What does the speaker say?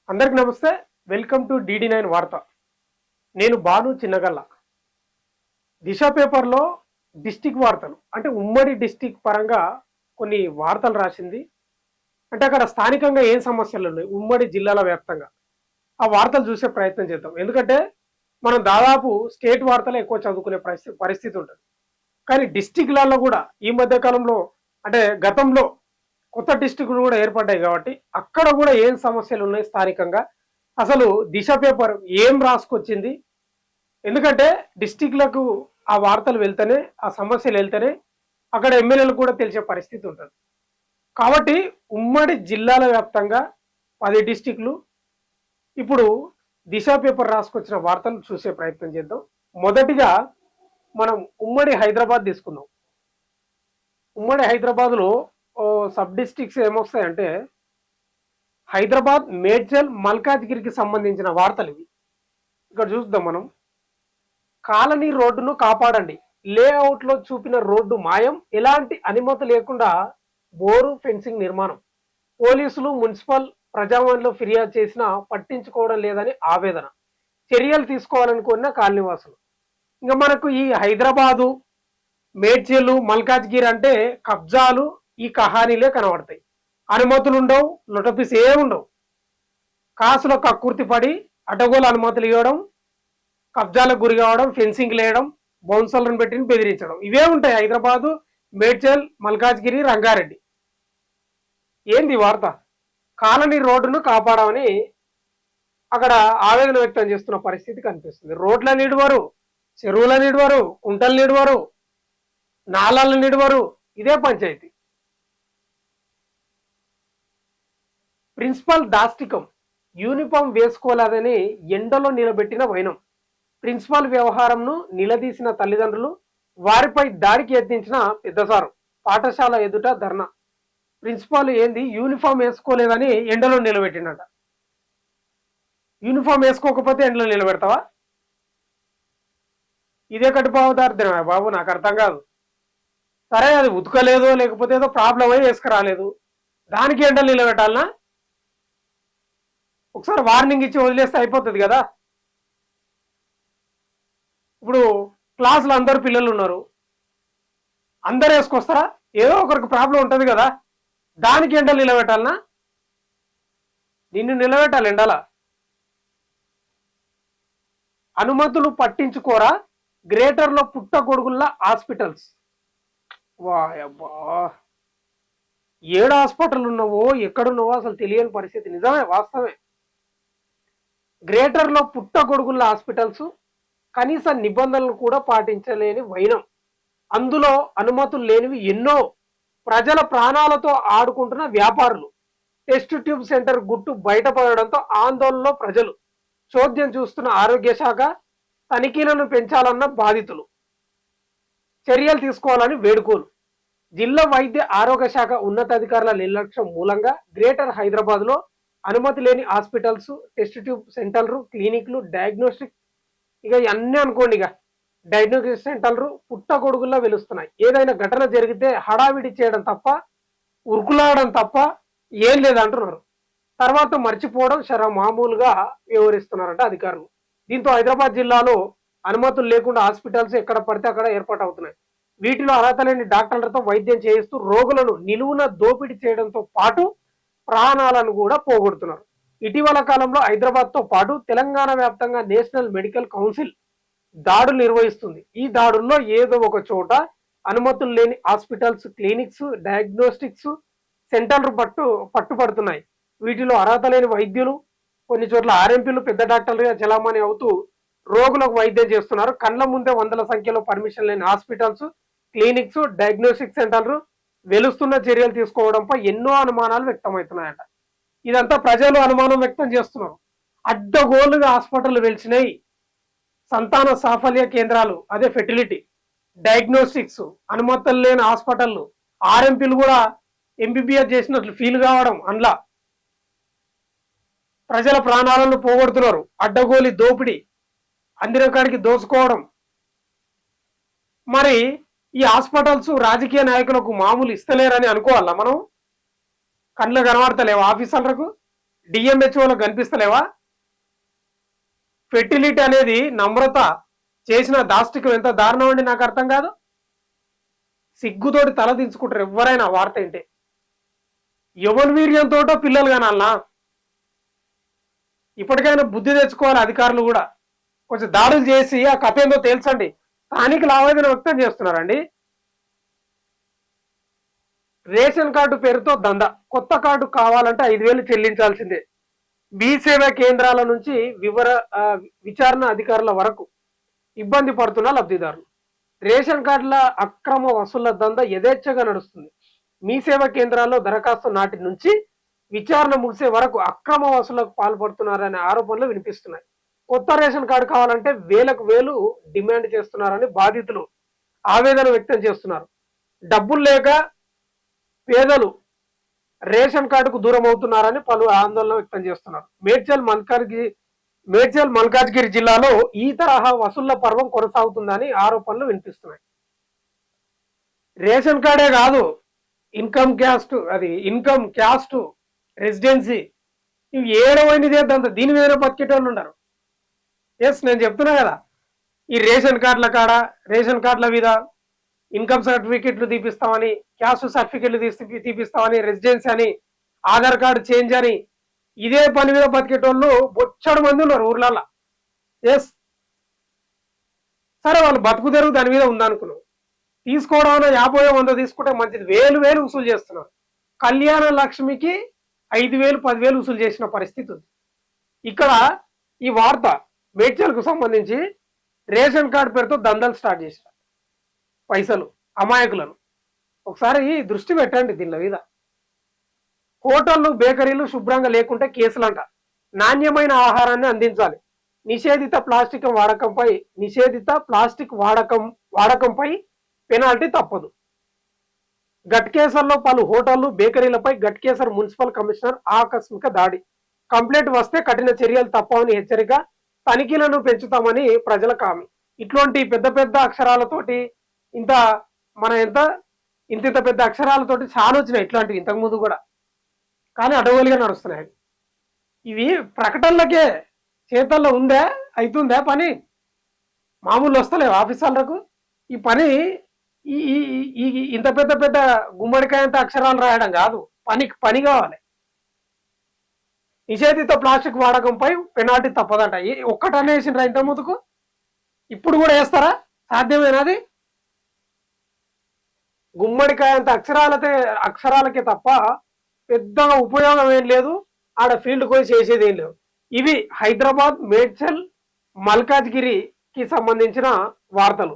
అందరికి నమస్తే. Welcome to DD9 వార్త. నేను బాను చిన్నగల్ల. దిశ పేపర్లో డిస్టిక్ వార్తలు అంటే ఉమ్మడి డిస్టిక్ పరంగా కొన్ని వార్తలు రాసింది. అంటే అక్కడ స్థానికంగా ఏం సమస్యలు ఉన్నాయి ఉమ్మడి జిల్లాల వ్యాప్తంగా ఆ వార్తలు చూసే ప్రయత్నం చేద్దాం. ఎందుకంటే మనం దాదాపు స్టేట్ వార్తలు ఎక్కువ చదువుకునే పరిస్థితి ఉంటుంది. కానీ డిస్టిక్లలో కూడా ఈ మధ్య కాలంలో అంటే గతంలో కొత్త డిస్టిక్లు కూడా ఏర్పడ్డాయి కాబట్టి అక్కడ కూడా ఏం సమస్యలు ఉన్నాయి స్థానికంగా, అసలు దిశ పేపర్ ఏం రాసుకొచ్చింది. ఎందుకంటే డిస్టిక్లకు ఆ వార్తలు వెళ్తేనే, ఆ సమస్యలు వెళ్తేనే అక్కడ ఎమ్మెల్యేలు కూడా తెలిసే పరిస్థితి ఉంటుంది. కాబట్టి ఉమ్మడి జిల్లాల వ్యాప్తంగా 10 డిస్టిక్లు ఇప్పుడు దిశ పేపర్ రాసుకొచ్చిన వార్తలు చూసే ప్రయత్నం చేద్దాం. మొదటిగా మనం ఉమ్మడి హైదరాబాద్ తీసుకుందాం. ఉమ్మడి హైదరాబాద్లో సబ్ డిస్ట్రిక్ట్స్ ఏమొస్తాయంటే హైదరాబాద్, మేడ్చల్, మల్కాజ్గిరికి సంబంధించిన వార్తలు ఇవి. ఇక్కడ చూద్దాం మనం. కాలనీ రోడ్డును కాపాడండి, లేఅవుట్లో చూపిన రోడ్డు మాయం, ఎలాంటి అనుమతి లేకుండా బోరు ఫెన్సింగ్ నిర్మాణం, పోలీసులు మున్సిపల్ ప్రజావాణిలో ఫిర్యాదు చేసినా పట్టించుకోవడం లేదని ఆవేదన, చర్యలు తీసుకోవాలనుకున్న కాలనీవాసులు. ఇంకా మనకు ఈ హైదరాబాదు, మేడ్చల్, మల్కాజ్గిరి అంటే కబ్జాలు ఈ కహానీలే కనబడతాయి. అనుమతులు ఉండవు, లొటపీస్ ఏముండవు. కాసులో కక్కుర్తి పడి అడ్డగోలు అనుమతులు ఇవ్వడం, కబ్జాలకు గురి కావడం, ఫెన్సింగ్ లేయడం, బౌన్సర్లను పెట్టి బెదిరించడం, ఇవే ఉంటాయి హైదరాబాదు, మేడ్చల్, మల్కాజ్గిరి, రంగారెడ్డి. ఏంది వార్త? కాలనీ రోడ్డును కాపాడమని అక్కడ ఆవేదన వ్యక్తం చేస్తున్న పరిస్థితి కనిపిస్తుంది. రోడ్ల నిడువరు, చెరువుల నిడువరు, కుంటల నిడువరు, నాలాల నిడువరు, ఇదే పంచాయతీ. ప్రిన్సిపల్ దాష్టికం, యూనిఫామ్ వేసుకోలేదని ఎండలో నిలబెట్టిన వైనం, ప్రిన్సిపల్ వ్యవహారంను నిలదీసిన తల్లిదండ్రులు, వారిపై దాడికి యత్నించిన పెద్దసారు, పాఠశాల ఎదుట ధర్నా. ప్రిన్సిపాల్ ఏంది యూనిఫామ్ వేసుకోలేదని ఎండలో నిలబెట్టినట. యూనిఫామ్ వేసుకోకపోతే ఎండలో నిలబెడతావా? ఇదే కట్టుబావుదార్థమే బాబు, నాకు అర్థం కాదు. సరే, అది ఉతకలేదో లేకపోతే ఏదో ప్రాబ్లం అయ్యి వేసుకురాలేదు, దానికి ఎండలు నిలబెట్టాలనా? ఒకసారి వార్నింగ్ ఇచ్చి వదిలేస్తే అయిపోతుంది కదా. ఇప్పుడు క్లాసులో అందరు పిల్లలు ఉన్నారు, అందరు వేసుకొస్తారా? ఏదో ఒకరికి ప్రాబ్లం ఉంటుంది కదా, దానికి ఎండలు నిలబెట్టాలనా? నిన్ను నిలబెట్టాలి ఎండల. అనుమతులు పట్టించుకోరా, గ్రేటర్లో పుట్టగొడుగుల్లా హాస్పిటల్స్. వాయబ్బా, 7 హాస్పిటల్ ఉన్నావో ఎక్కడున్నావో అసలు తెలియని పరిస్థితి. నిజమే, వాస్తవమే. గ్రేటర్లో పుట్టగొడుగుల హాస్పిటల్స్ కనీస నిబంధనలు కూడా పాటించలేని వైనం, అందులో అనుమతులు లేనివి ఎన్నో, ప్రజల ప్రాణాలతో ఆడుకుంటున్న వ్యాపారులు, టెస్ట్ ట్యూబ్ సెంటర్ గుట్టు బయటపడడంతో ఆందోళనలో ప్రజలు, చోద్యం చూస్తున్న ఆరోగ్య శాఖ, తనిఖీలను పెంచాలన్న బాధితులు, చర్యలు తీసుకోవాలని వేడుకోలు. జిల్లా వైద్య ఆరోగ్య శాఖ ఉన్నతాధికారుల నిర్లక్ష్యం మూలంగా గ్రేటర్ హైదరాబాద్ లో అనుమతి లేని హాస్పిటల్స్, టెస్ట్ ట్యూబ్ సెంటర్లు, క్లినిక్లు, డయాగ్నోస్టిక్, ఇక అన్నీ అనుకోండి, ఇక డయాగ్నోస్టిక్ సెంటర్లు పుట్టగొడుగుల్లో వెలుస్తున్నాయి. ఏదైనా ఘటన జరిగితే హడావిడి చేయడం తప్ప, ఉరుకులాడడం తప్ప ఏం లేదంటున్నారు. తర్వాత మర్చిపోవడం మామూలుగా వ్యవహరిస్తున్నారంట అధికారులు. దీంతో హైదరాబాద్ జిల్లాలో అనుమతులు లేకుండా హాస్పిటల్స్ ఎక్కడ పడితే అక్కడ ఏర్పాటు అవుతున్నాయి. వీటిలో అర్హత లేని డాక్టర్లతో వైద్యం చేయిస్తూ రోగులను నిలువున దోపిడీ చేయడంతో పాటు ప్రాణాలను కూడా పోగొడుతున్నారు. ఇటీవల కాలంలో హైదరాబాద్ తో పాటు తెలంగాణ వ్యాప్తంగా నేషనల్ మెడికల్ కౌన్సిల్ దాడులు నిర్వహిస్తుంది. ఈ దాడుల్లో ఏదో ఒక చోట అనుమతులు లేని హాస్పిటల్స్, క్లినిక్స్, డయాగ్నోస్టిక్స్ సెంటర్లు పట్టుపడుతున్నాయి. వీటిలో అర్హత లేని వైద్యులు, కొన్ని చోట్ల ఆర్ఎంపీలు పెద్ద డాక్టర్లుగా చలామణి అవుతూ రోగులకు వైద్యం చేస్తున్నారు. కళ్ళ ముందే వందల సంఖ్యలో పర్మిషన్ లేని హాస్పిటల్స్, క్లినిక్స్, డయాగ్నోస్టిక్ సెంటర్లు వెలుస్తున్న చర్యలు తీసుకోవడంపై ఎన్నో అనుమానాలు వ్యక్తమవుతున్నాయట. ఇదంతా ప్రజలు అనుమానం వ్యక్తం చేస్తున్నారు. అడ్డగోలుగా హాస్పిటల్ వెలిచినాయి, సంతాన సాఫల్య కేంద్రాలు, అదే ఫెర్టిలిటీ, డయాగ్నోస్టిక్స్, అనుమతులు లేని హాస్పిటళ్ళు, ఆర్ఎంపీలు కూడా ఎంబీబీఎస్ చేసినట్లు ఫీల్ కావడం, అందులో ప్రజల ప్రాణాలను పోగొడుతున్నారు. అడ్డగోలి దోపిడీ, అందిన కాడికి దోచుకోవడం. మరి ఈ హాస్పిటల్స్ రాజకీయ నాయకులకు మామూలు ఇస్తలేరని అనుకోవాలా మనం? కళ్ళు కనబడతలేవు ఆఫీసర్లకు? డిఎంహెచ్ఓలో కనిపిస్తలేవా? ఫెర్టిలిటీ అనేది నమ్రత చేసిన దాష్టికం ఎంత దారుణం అండి, నాకు అర్థం కాదు. సిగ్గుతోటి తల దించుకుంటారు ఎవరైనా వార్త ఏంటి. యవన్ వీర్యంతో పిల్లలు కనాలనా? ఇప్పటికైనా బుద్ధి తెచ్చుకోవాలి అధికారులు కూడా. కొంచెం దాడులు చేసి ఆ కథ ఏందో తేల్చండి. స్థానికులు ఆవేదన వ్యక్తం చేస్తున్నారండి. రేషన్ కార్డు పేరుతో దందా. కొత్త కార్డు కావాలంటే 5,000 చెల్లించాల్సిందే. మీ సేవా కేంద్రాల నుంచి విచారణ అధికారుల వరకు ఇబ్బంది పడుతున్న లబ్ధిదారులు. రేషన్ కార్డుల అక్రమ వసూళ్ల దందా యథేచ్ఛగా నడుస్తుంది. మీ సేవా కేంద్రాల్లో దరఖాస్తు నాటి నుంచి విచారణ ముగిసే వరకు అక్రమ వసూళ్లకు పాల్పడుతున్నారనే ఆరోపణలు వినిపిస్తున్నాయి. కొత్త రేషన్ కార్డు కావాలంటే వేలకు వేలు డిమాండ్ చేస్తున్నారని బాధితులు ఆవేదన వ్యక్తం చేస్తున్నారు. డబ్బులు లేక పేదలు రేషన్ కార్డుకు దూరం అవుతున్నారని పలు ఆందోళన వ్యక్తం చేస్తున్నారు. మేడ్చల్ మల్కాజ్గిరి జిల్లాలో ఈ తరహా వసూళ్ల పర్వం కొనసాగుతుందని ఆరోపణలు వినిపిస్తున్నాయి. రేషన్ కార్డే కాదు, ఇన్కమ్ క్యాస్ట్ రెసిడెన్సీ ఇవి ఏడవైంది చేద్దాం, దీని మీద బతికేటోళ్ళు ఉన్నారు. ఎస్, నేను చెప్తున్నా కదా, ఈ రేషన్ కార్డుల మీద ఇన్కమ్ సర్టిఫికెట్లు తీపిస్తామని, క్యాస్ట్ సర్టిఫికెట్లు తీపిస్తామని, రెసిడెన్సీ అని, ఆధార్ కార్డు చేంజ్ అని, ఇదే పని మీద బతికేటోళ్ళు బొచ్చడు మంది ఉన్నారు ఊర్లల్లో. ఎస్, సరే, వాళ్ళు బతుకు తెరుగు దాని మీద ఉందనుకున్నాం. తీసుకోవడం 50,000 తీసుకుంటే మంచిది. వేలు వసూలు చేస్తున్నారు. కళ్యాణ లక్ష్మికి 5,000 10,000 వసూలు చేసిన పరిస్థితి ఉంది. ఇక్కడ ఈ వార్త మేడ్చల్కు సంబంధించి రేషన్ కార్డు పేరుతో దందాలు స్టార్ట్ చేశారు. పైసలు అమాయకులను ఒకసారి దృష్టి పెట్టండి దీని మీద. హోటళ్లు బేకరీలు శుభ్రంగా లేకుంటే కేసులంట. నాణ్యమైన ఆహారాన్ని అందించాలి. నిషేధిత ప్లాస్టిక్ వాడకంపై పెనాల్టీ తప్పదు. గట్కేసర్లో పలు హోటళ్లు బేకరీలపై గట్కేసర్ మున్సిపల్ కమిషనర్ ఆకస్మిక దాడి. కంప్లైంట్ వస్తే కఠిన చర్యలు తప్పవని హెచ్చరిక. తనిఖీలను పెంచుతామని ప్రజలకు హామీ. ఇట్లాంటి పెద్ద పెద్ద అక్షరాలతోటి ఇంత పెద్ద అక్షరాలతోటి చాలా వచ్చినాయి ఇట్లాంటివి ఇంతకు ముందు కూడా, కానీ అడవులుగా నడుస్తున్నాయి. ఇవి ప్రకటనలకే, చేతల్లో ఉందే అవుతుందే పని. మామూలు వస్తలేవు ఆఫీసర్లకు ఈ పని. ఇంత పెద్ద గుమ్మడికాయంత అక్షరాలు రాయడం కాదు, పని కావాలి. నిషేధిత ప్లాస్టిక్ వాడకంపై పెనాల్టీ తప్పదంట. ఒక్కటనేసిండ్రా ఇంత ముందుకు, ఇప్పుడు కూడా వేస్తారా? సాధ్యమేనాది? గుమ్మడికాయంత అక్షరాలకే తప్ప పెద్దగా ఉపయోగం ఏం లేదు. ఆడ ఫీల్డ్ పోయి చేసేది ఏం లేదు. ఇవి హైదరాబాద్, మేడ్చల్, మల్కాజ్గిరికి సంబంధించిన వార్తలు.